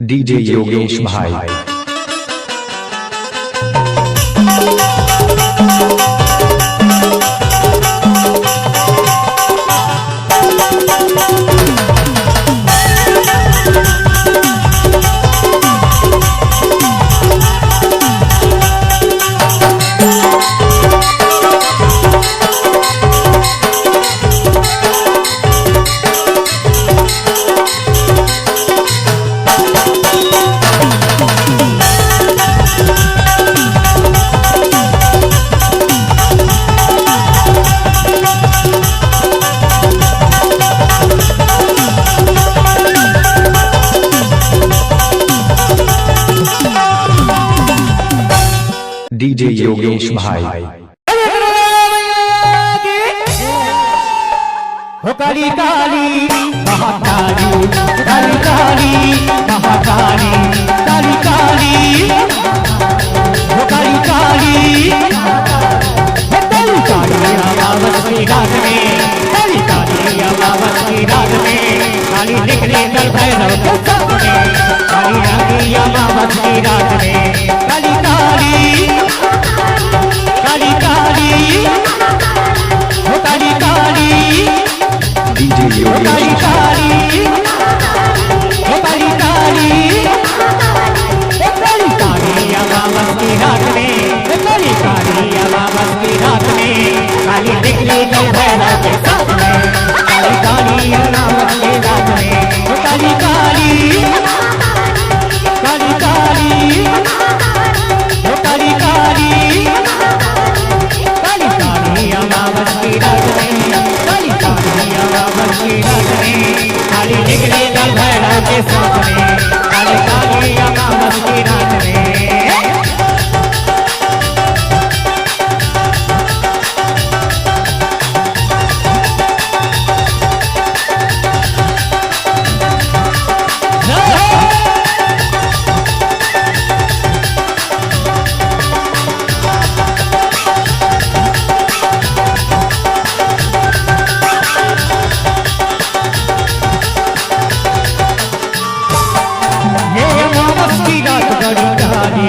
DJ Yogesh भाई। DJ Yogesh भाई। हो काली काली महाकाली, काली काली महाकाली, काली काली हो काली काली, हो काली काली अमावस की रात में, काली काली अमावस की रात में, काली निकले कल भैरव के सामने, काली आगी अमावस की रात में, काली काली काली काली हो काली काली, डीजे योगेश काली हो काली काली, काली काली अमावस की रात में, काली काली अमावस की रात में, काली निकली कल भैरव के सामने, काली काली अमावस की रात में, काली काली काली काली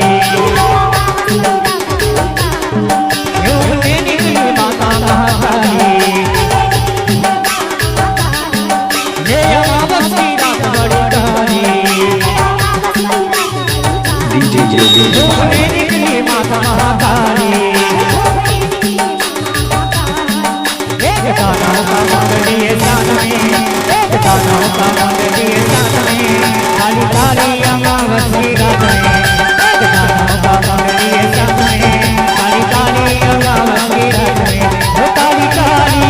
हो काली काली,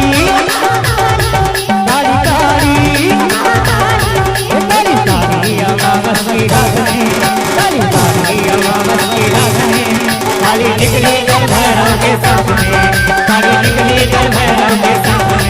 काली काली अमावस की रात में, काली काली अमावस की रात में, काली निकली कल भैरव के सामने, काली काली अमावस की रात में।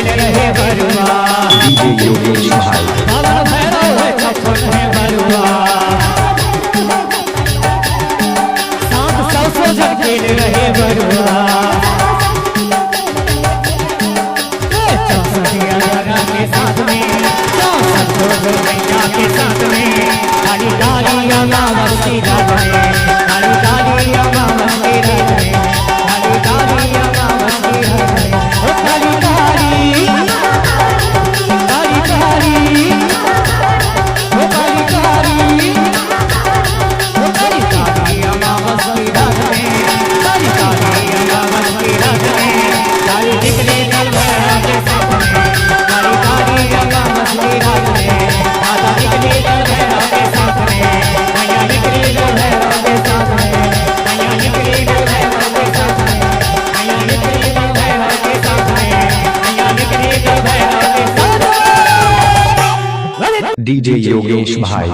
खेल रहे बरुआ डीजे योगेश भाई काला भैरव है छप्पन है बरुआ सात सौ जन खेल रहे बरुआ के साथ में 64 मैया के साथ में काली काली अमावस्या रात में काली काली अमावस्या रात में काली काली अमावस्या रात में ओ काली काली काली काली ओ काली काली ओ काली काली अमावस्या रात में काली काली अमावस्या रात में काली निकले कल भैरव के साथ में काली काली अमावस्या रात में माता निकले कल भैरव के साथ में मैया निकले कल भैरव के साथ में मैया निकले कल भैरव के साथ में मैया निकले कल भैरव के साथ में मैया निकले कल भैरव के साथ में डीजे योगेश भाई